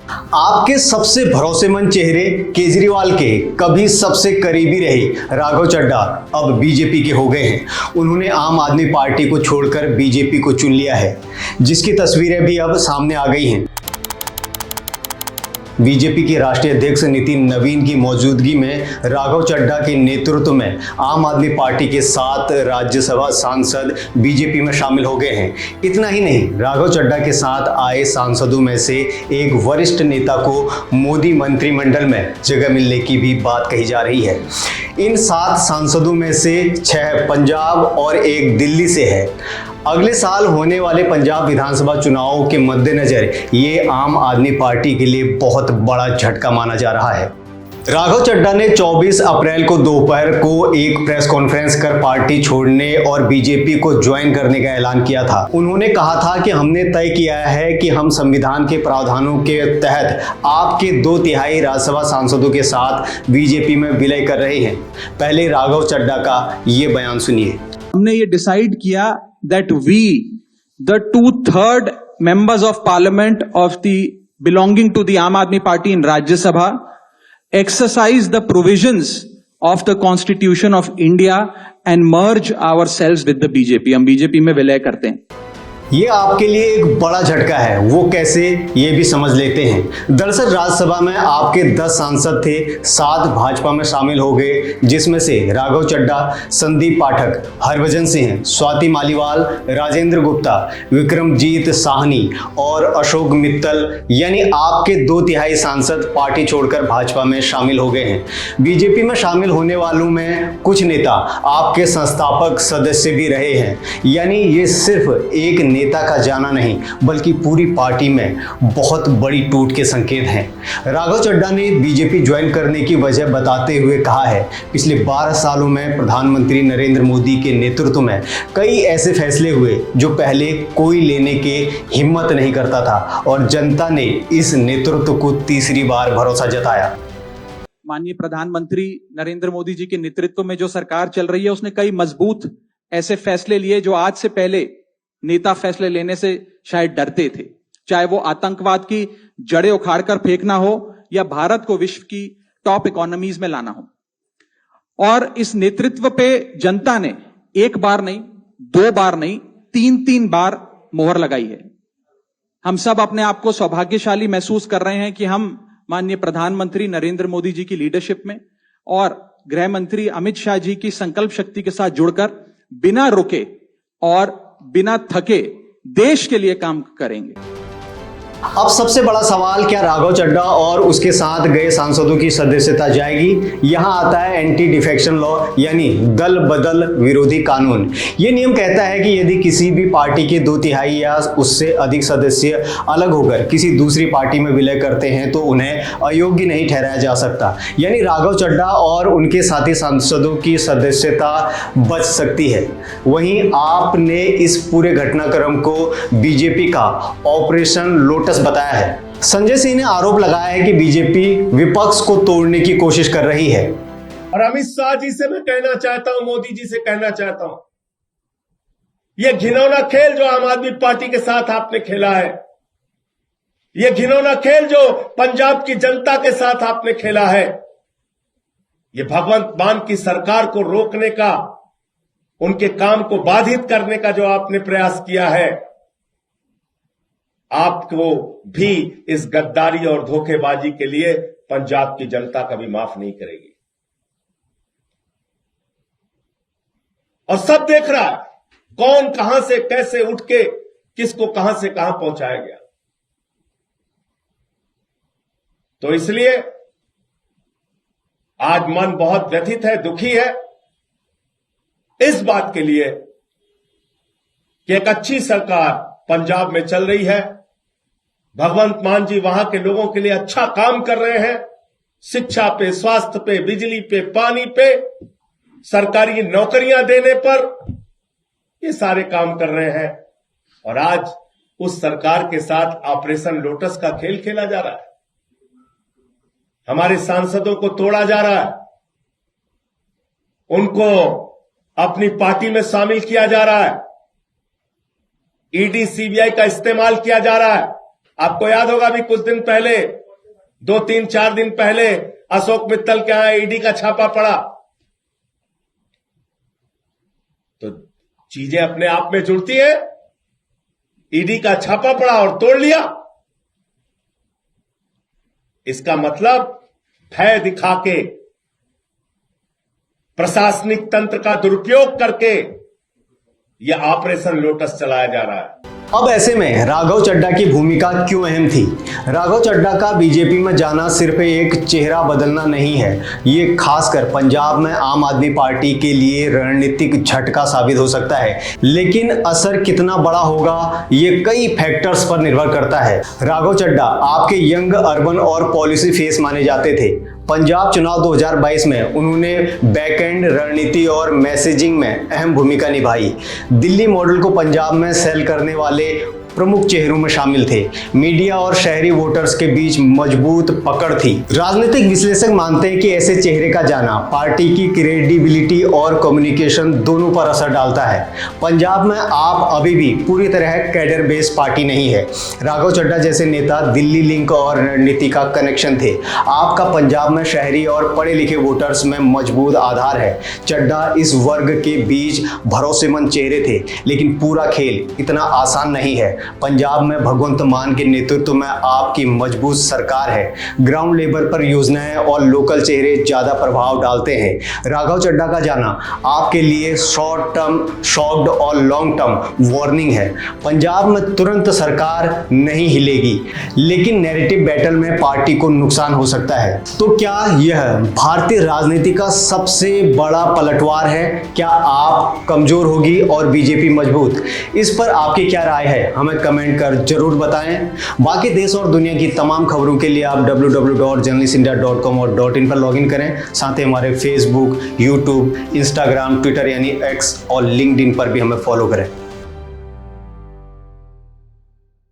आपके सबसे भरोसेमंद चेहरे केजरीवाल के कभी सबसे करीबी रहे राघव चड्ढा अब बीजेपी के हो गए हैं। उन्होंने आम आदमी पार्टी को छोड़कर बीजेपी को चुन लिया है, जिसकी तस्वीरें भी अब सामने आ गई हैं। बीजेपी के राष्ट्रीय अध्यक्ष नितिन नवीन की मौजूदगी में राघव चड्ढा के नेतृत्व में आम आदमी पार्टी के 7 राज्यसभा सांसद बीजेपी में शामिल हो गए हैं। इतना ही नहीं, राघव चड्ढा के साथ आए सांसदों में से एक वरिष्ठ नेता को मोदी मंत्रिमंडल में जगह मिलने की भी बात कही जा रही है। इन 7 सांसदों में से 6 पंजाब और 1 दिल्ली से है। अगले साल होने वाले पंजाब विधानसभा चुनावों के मद्देनजर ये आम आदमी पार्टी के लिए बहुत बड़ा झटका माना जा रहा है। राघव चड्ढा ने 24 अप्रैल को दोपहर को एक प्रेस कॉन्फ्रेंस कर पार्टी छोड़ने और बीजेपी को ज्वाइन करने का ऐलान किया था। उन्होंने कहा था कि हमने तय किया है कि हम संविधान के प्रावधानों के तहत आपके 2/3 राज्यसभा सांसदों के साथ बीजेपी में विलय कर रहे हैं। पहले राघव चड्ढा का ये बयान सुनिए। हमने ये डिसाइड किया that we, the 2/3 members of parliament of the belonging to the Aam Aadmi Party in Rajya Sabha, exercise the provisions of the Constitution of India and merge ourselves with the BJP. हम BJP में विलय करते हैं। ये आपके लिए एक बड़ा झटका है, वो कैसे ये भी समझ लेते हैं। दरअसल राज्यसभा में आपके 10 सांसद थे, 7 भाजपा में शामिल हो गए, जिसमें से राघव चड्ढा, संदीप पाठक, हरभजन सिंह, स्वाति मालीवाल, राजेंद्र गुप्ता, विक्रमजीत साहनी और अशोक मित्तल, यानी आपके 2/3 सांसद पार्टी छोड़कर भाजपा में शामिल हो गए हैं। बीजेपी में शामिल होने वालों में कुछ नेता आपके संस्थापक सदस्य भी रहे हैं, यानी ये सिर्फ एक नेता का जाना नहीं बल्कि पूरी पार्टी में बहुत बड़ी टूट के संकेत हैं। राघव चड्ढा ने बीजेपी ज्वाइन करने की वजह बताते हुए कहा है, पिछले 12 सालों में प्रधानमंत्री नरेंद्र मोदी के नेतृत्व में कई ऐसे फैसले हुए जो पहले कोई लेने के हिम्मत नहीं करता था और जनता ने इस नेतृत्व को तीसरी बार भरोसा जताया। माननीय प्रधानमंत्री नरेंद्र मोदी जी के नेतृत्व में जो सरकार चल रही है, उसने कई मजबूत ऐसे फैसले लिए जो आज से पहले नेता फैसले लेने से शायद डरते थे, चाहे वो आतंकवाद की जड़ें उखाड़कर फेंकना हो या भारत को विश्व की टॉप इकोनॉमीज में लाना हो। और इस नेतृत्व पे जनता ने 1 बार नहीं, 2 बार नहीं, 3 बार मोहर लगाई है। हम सब अपने आप को सौभाग्यशाली महसूस कर रहे हैं कि हम माननीय प्रधानमंत्री नरेंद्र मोदी जी की लीडरशिप में और गृह मंत्री अमित शाह जी की संकल्प शक्ति के साथ जुड़कर बिना रुके और बिना थके देश के लिए काम करेंगे। अब सबसे बड़ा सवाल, क्या राघव चड्ढा और उसके साथ गए सांसदों की सदस्यता जाएगी? यहां आता है एंटी डिफेक्शन लॉ, यानी दल बदल विरोधी कानून। यह नियम कहता है कि यदि किसी भी पार्टी के 2/3 या उससे अधिक सदस्य अलग होकर किसी दूसरी पार्टी में विलय करते हैं तो उन्हें अयोग्य नहीं ठहराया जा सकता, यानी राघव चड्ढा और उनके साथी सांसदों की सदस्यता बच सकती है। वहीं आपने इस पूरे घटनाक्रम को बीजेपी का ऑपरेशन लोटस बताया है। संजय सिंह ने आरोप लगाया है कि बीजेपी विपक्ष को तोड़ने की कोशिश कर रही है। और अमित शाह जी से मैं कहना चाहता हूं, मोदी जी से कहना चाहता हूं, यह घिनौना खेल जो आम आदमी पार्टी के साथ आपने खेला है, यह घिनौना खेल जो पंजाब की जनता के साथ आपने खेला है, यह भगवंत मान की सरकार को रोकने का, उनके काम को बाधित करने का जो आपने प्रयास किया है, आपको भी इस गद्दारी और धोखेबाजी के लिए पंजाब की जनता कभी माफ नहीं करेगी। और सब देख रहा है कौन कहां से कैसे उठ के किसको कहां से कहां पहुंचाया गया। तो इसलिए आज मन बहुत व्यथित है, दुखी है इस बात के लिए कि एक अच्छी सरकार पंजाब में चल रही है, भगवंत मान जी वहां के लोगों के लिए अच्छा काम कर रहे हैं, शिक्षा पे, स्वास्थ्य पे, बिजली पे, पानी पे, सरकारी नौकरियां देने पर, ये सारे काम कर रहे हैं। और आज उस सरकार के साथ ऑपरेशन लोटस का खेल खेला जा रहा है, हमारे सांसदों को तोड़ा जा रहा है, उनको अपनी पार्टी में शामिल किया जा रहा है, ईडी सीबीआई का इस्तेमाल किया जा रहा है, आपको याद होगा भी कुछ दिन पहले 2-3-4 दिन पहले अशोक मित्तल के यहां ईडी का छापा पड़ा। तो चीजें अपने आप में जुड़ती है। ईडी का छापा पड़ा और तोड़ लिया, इसका मतलब भय दिखा के, प्रशासनिक तंत्र का दुरुपयोग करके यह ऑपरेशन लोटस चलाया जा रहा है। अब ऐसे में राघव चड्ढा की भूमिका क्यों अहम थी? राघव चड्ढा का बीजेपी में जाना सिर्फ एक चेहरा बदलना नहीं है, ये खासकर पंजाब में आम आदमी पार्टी के लिए रणनीतिक झटका साबित हो सकता है। लेकिन असर कितना बड़ा होगा ये कई फैक्टर्स पर निर्भर करता है। राघव चड्ढा आपके यंग, अर्बन और पॉलिसी फेस माने जाते थे। पंजाब चुनाव 2022 में उन्होंने बैकएंड रणनीति और मैसेजिंग में अहम भूमिका निभाई। दिल्ली मॉडल को पंजाब में सेल करने वाले प्रमुख चेहरों में शामिल थे। मीडिया और शहरी वोटर्स के बीच मजबूत पकड़ थी। राजनीतिक विश्लेषक मानते हैं कि ऐसे चेहरे का जाना पार्टी की क्रेडिबिलिटी और कम्युनिकेशन दोनों पर असर डालता है। पंजाब में आप अभी भी पूरी तरह कैडर बेस्ड पार्टी नहीं है। राघव चड्ढा जैसे नेता दिल्ली लिंक और रणनीति का कनेक्शन थे। आपका पंजाब में शहरी और पढ़े लिखे वोटर्स में मजबूत आधार है। चड्ढा इस वर्ग के बीच भरोसेमंद चेहरे थे, लेकिन पूरा खेल इतना आसान नहीं है। पंजाब में भगवंत मान के नेतृत्व में आपकी मजबूत सरकार है। ग्राउंड लेवल पर योजनाएं और लोकल चेहरे ज्यादा प्रभाव डालते हैं। राघव चड्ढा का जाना आपके लिए शॉर्ट टर्म शॉक्ड और लॉन्ग टर्म वार्निंग है। पंजाब में तुरंत सरकार नहीं हिलेगी, लेकिन नैरेटिव बैटल में पार्टी को नुकसान हो सकता है। तो क्या यह भारतीय राजनीति का सबसे बड़ा पलटवार है? क्या आप कमजोर होगी और बीजेपी मजबूत? इस पर आपकी क्या राय है? हमें कमेंट कर जरूर बताएं। बाकी देश और दुनिया की तमाम खबरों के लिए आप www.journalistindia.com और .in पर लॉगिन करें। साथ ही हमारे फेसबुक, यूट्यूब, इंस्टाग्राम, ट्विटर यानी एक्स और लिंक्डइन पर भी हमें फॉलो करें।